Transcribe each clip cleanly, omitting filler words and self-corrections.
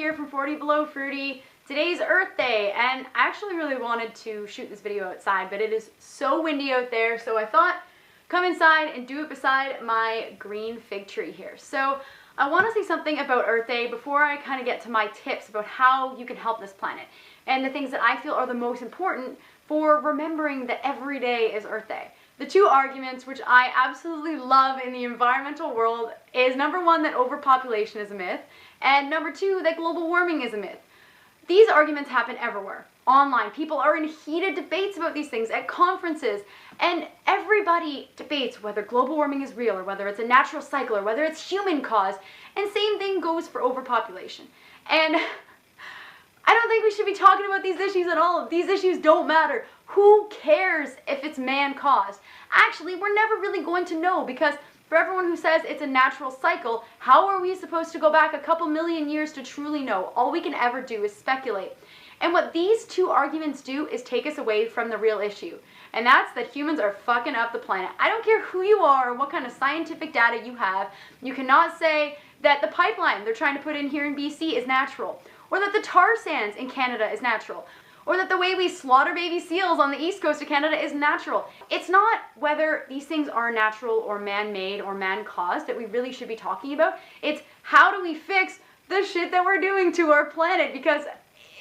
here from 40 Below Fruity. Today's Earth Day, and I actually really wanted to shoot this video outside, but it is so windy out there, so I thought come inside and do it beside my green fig tree here. So I want to say something about Earth Day before I kind of get to my tips about how you can help this planet and the things that I feel are the most important for remembering that every day is Earth Day. The two arguments which I absolutely love in the environmental world is number one, that overpopulation is a myth, and number two, that global warming is a myth. These arguments happen everywhere. Online, people are in heated debates about these things at conferences, and everybody debates whether global warming is real or whether it's a natural cycle or whether it's human caused, and same thing goes for overpopulation. And I don't think we should be talking about these issues at all. These issues don't matter. Who cares if it's man-caused? Actually, we're never really going to know, because for everyone who says it's a natural cycle, how are we supposed to go back a couple million years to truly know? All we can ever do is speculate. And what these two arguments do is take us away from the real issue. And that's that humans are fucking up the planet. I don't care who you are or what kind of scientific data you have. You cannot say that the pipeline they're trying to put in here in BC is natural, or that the tar sands in Canada is natural, or that the way we slaughter baby seals on the east coast of Canada is natural. It's not whether these things are natural or man-made or man-caused that we really should be talking about. It's how do we fix the shit that we're doing to our planet, because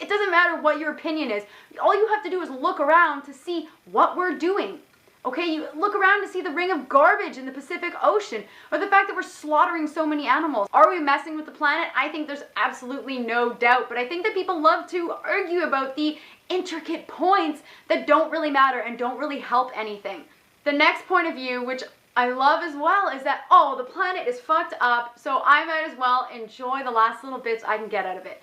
it doesn't matter what your opinion is. All you have to do is look around to see what we're doing. Okay, you look around to see the ring of garbage in the Pacific Ocean, or the fact that we're slaughtering so many animals. Are we messing with the planet? I think there's absolutely no doubt, but I think that people love to argue about the intricate points that don't really matter and don't really help anything. The next point of view, which I love as well, is that, oh, the planet is fucked up, so I might as well enjoy the last little bits I can get out of it.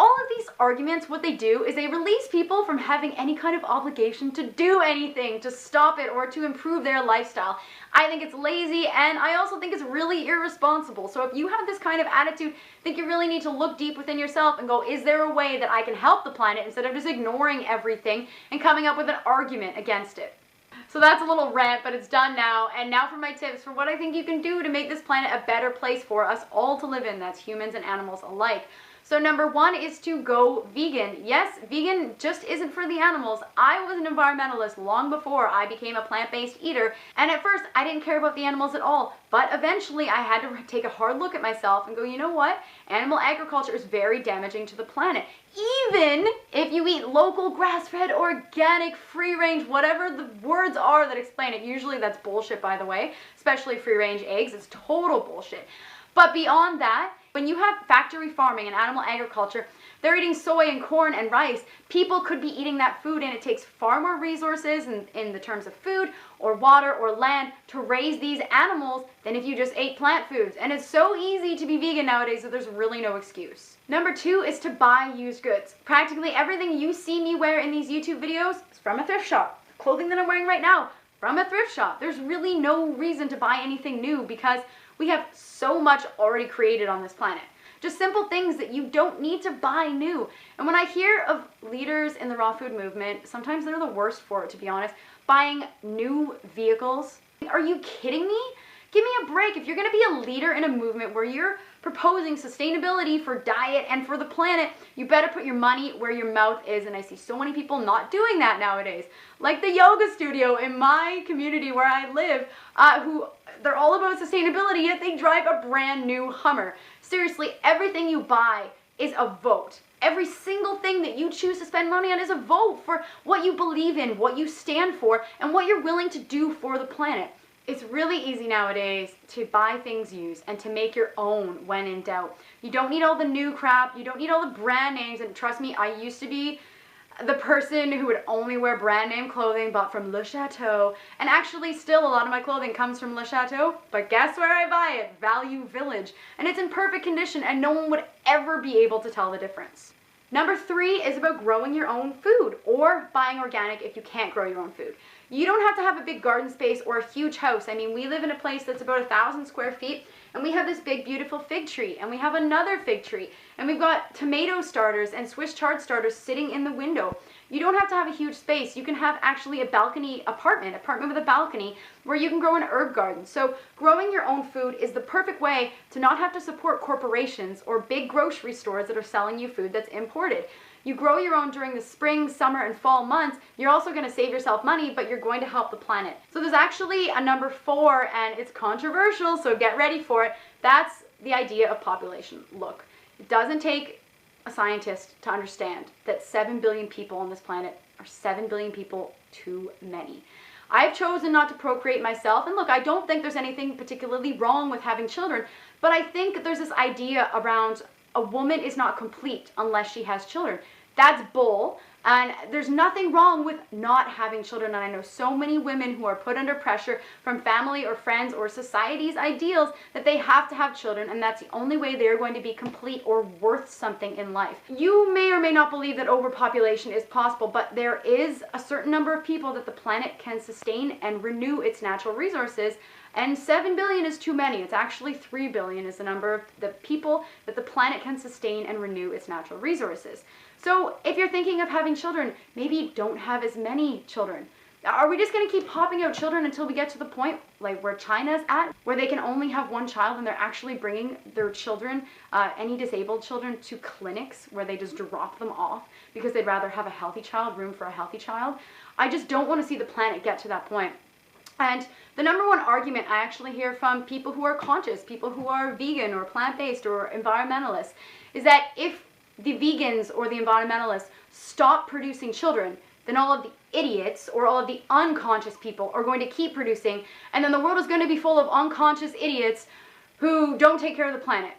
All of these arguments, what they do is they release people from having any kind of obligation to do anything to stop it or to improve their lifestyle. I think it's lazy, and I also think it's really irresponsible. So if you have this kind of attitude, I think you really need to look deep within yourself and go, is there a way that I can help the planet instead of just ignoring everything and coming up with an argument against it? So that's a little rant, but it's done now. And now for my tips for what I think you can do to make this planet a better place for us all to live in. That's humans and animals alike. So number one is to go vegan. Yes, vegan just isn't for the animals. I was an environmentalist long before I became a plant-based eater, and at first I didn't care about the animals at all, but eventually I had to take a hard look at myself and go, you know what? Animal agriculture is very damaging to the planet. Even if you eat local, grass-fed, organic, free-range, whatever the words are that explain it. Usually that's bullshit, by the way, especially free-range eggs. It's total bullshit. But beyond that, when you have factory farming and animal agriculture, they're eating soy and corn and rice. People could be eating that food, and it takes far more resources in the terms of food or water or land to raise these animals than if you just ate plant foods. And it's so easy to be vegan nowadays that there's really no excuse. Number two is to buy used goods. Practically everything you see me wear in these YouTube videos is from a thrift shop. Clothing that I'm wearing right now, from a thrift shop. There's really no reason to buy anything new because we have so much already created on this planet. Just simple things that you don't need to buy new. And when I hear of leaders in the raw food movement, sometimes they're the worst for it, to be honest, buying new vehicles. Are you kidding me? Give me a break. If you're going to be a leader in a movement where you're proposing sustainability for diet and for the planet, you better put your money where your mouth is. And I see so many people not doing that nowadays. Like the yoga studio in my community where I live, who they're all about sustainability, yet they drive a brand new Hummer. Seriously, everything you buy is a vote. Every single thing that you choose to spend money on is a vote for what you believe in, what you stand for, and what you're willing to do for the planet. It's really easy nowadays to buy things used and to make your own when in doubt. You don't need all the new crap. You don't need all the brand names. And trust me, I used to be the person who would only wear brand name clothing bought from Le Chateau. And actually still a lot of my clothing comes from Le Chateau. But guess where I buy it? Value Village. And it's in perfect condition and no one would ever be able to tell the difference. Number three is about growing your own food or buying organic if you can't grow your own food. You don't have to have a big garden space or a huge house. I mean, we live in a place that's about 1,000 square feet, and we have this big, beautiful fig tree, and we have another fig tree, and we've got tomato starters and Swiss chard starters sitting in the window. You don't have to have a huge space. You can have actually a balcony apartment with a balcony where you can grow an herb garden. So growing your own food is the perfect way to not have to support corporations or big grocery stores that are selling you food that's imported. You grow your own during the spring, summer, and fall months. You're also going to save yourself money, but you're going to help the planet. So there's actually a number 4, and it's controversial, so get ready for it. That's the idea of population. Look, it doesn't take a scientist to understand that 7 billion people on this planet are 7 billion people too many. I've chosen not to procreate myself, and look, I don't think there's anything particularly wrong with having children, but I think there's this idea around a woman is not complete unless she has children. That's bull, and there's nothing wrong with not having children, and I know so many women who are put under pressure from family or friends or society's ideals that they have to have children, and that's the only way they're going to be complete or worth something in life. You may or may not believe that overpopulation is possible, but there is a certain number of people that the planet can sustain and renew its natural resources, and 7 billion is too many. It's actually 3 billion is the number of the people that the planet can sustain and renew its natural resources. So if you're thinking of having children, maybe don't have as many children. Are we just going to keep popping out children until we get to the point like where China's at, where they can only have one child and they're actually bringing their children, any disabled children, to clinics where they just drop them off because they'd rather have a healthy child, room for a healthy child? I just don't want to see the planet get to that point. And the number one argument I actually hear from people who are conscious, people who are vegan or plant-based or environmentalists, is that if the vegans or the environmentalists stop producing children, then all of the idiots or all of the unconscious people are going to keep producing, and then the world is going to be full of unconscious idiots who don't take care of the planet.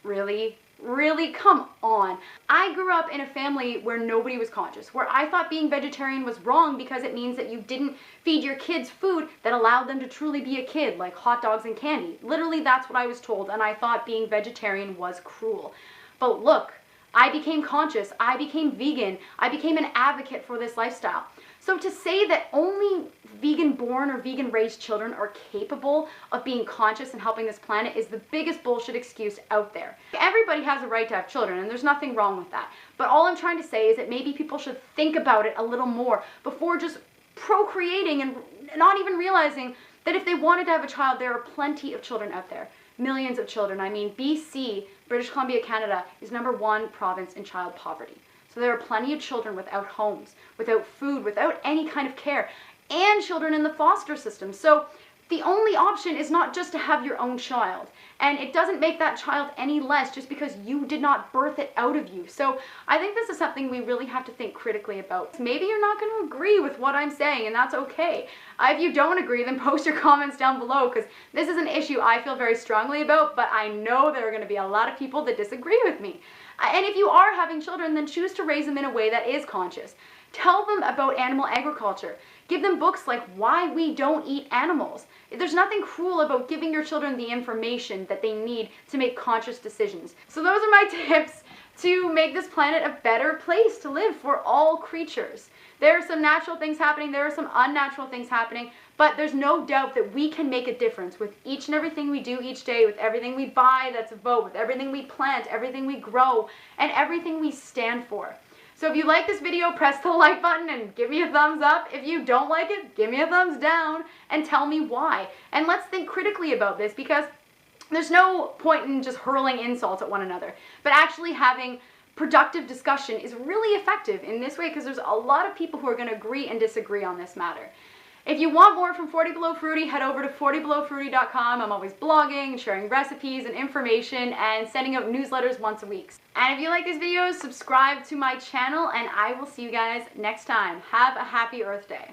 Really? Really? Come on. I grew up in a family where nobody was conscious, where I thought being vegetarian was wrong because it means that you didn't feed your kids food that allowed them to truly be a kid, like hot dogs and candy. Literally, that's what I was told, and I thought being vegetarian was cruel. But look, I became conscious, I became vegan, I became an advocate for this lifestyle. So to say that only vegan-born or vegan-raised children are capable of being conscious and helping this planet is the biggest bullshit excuse out there. Everybody has a right to have children, and there's nothing wrong with that. But all I'm trying to say is that maybe people should think about it a little more before just procreating and not even realizing that if they wanted to have a child, there are plenty of children out there. Millions of children. I mean, BC, British Columbia, Canada, is #1 province in child poverty. So there are plenty of children without homes, without food, without any kind of care, and children in the foster system. So the only option is not just to have your own child. And it doesn't make that child any less just because you did not birth it out of you. So I think this is something we really have to think critically about. Maybe you're not going to agree with what I'm saying, and that's okay. If you don't agree, then post your comments down below, because this is an issue I feel very strongly about, but I know there are going to be a lot of people that disagree with me. And if you are having children, then choose to raise them in a way that is conscious. Tell them about animal agriculture. Give them books like Why We Don't Eat Animals. There's nothing cruel about giving your children the information that they need to make conscious decisions. So those are my tips to make this planet a better place to live for all creatures. There are some natural things happening, there are some unnatural things happening, but there's no doubt that we can make a difference with each and everything we do each day, with everything we buy that's a vote, with everything we plant, everything we grow, and everything we stand for. So if you like this video, press the like button and give me a thumbs up. If you don't like it, give me a thumbs down and tell me why. And let's think critically about this, because there's no point in just hurling insults at one another, but actually having productive discussion is really effective in this way, because there's a lot of people who are going to agree and disagree on this matter. If you want more from 40 Below Fruity, head over to 40belowfruity.com. I'm always blogging, sharing recipes and information, and sending out newsletters once a week. And if you like these videos, subscribe to my channel, and I will see you guys next time. Have a happy Earth Day.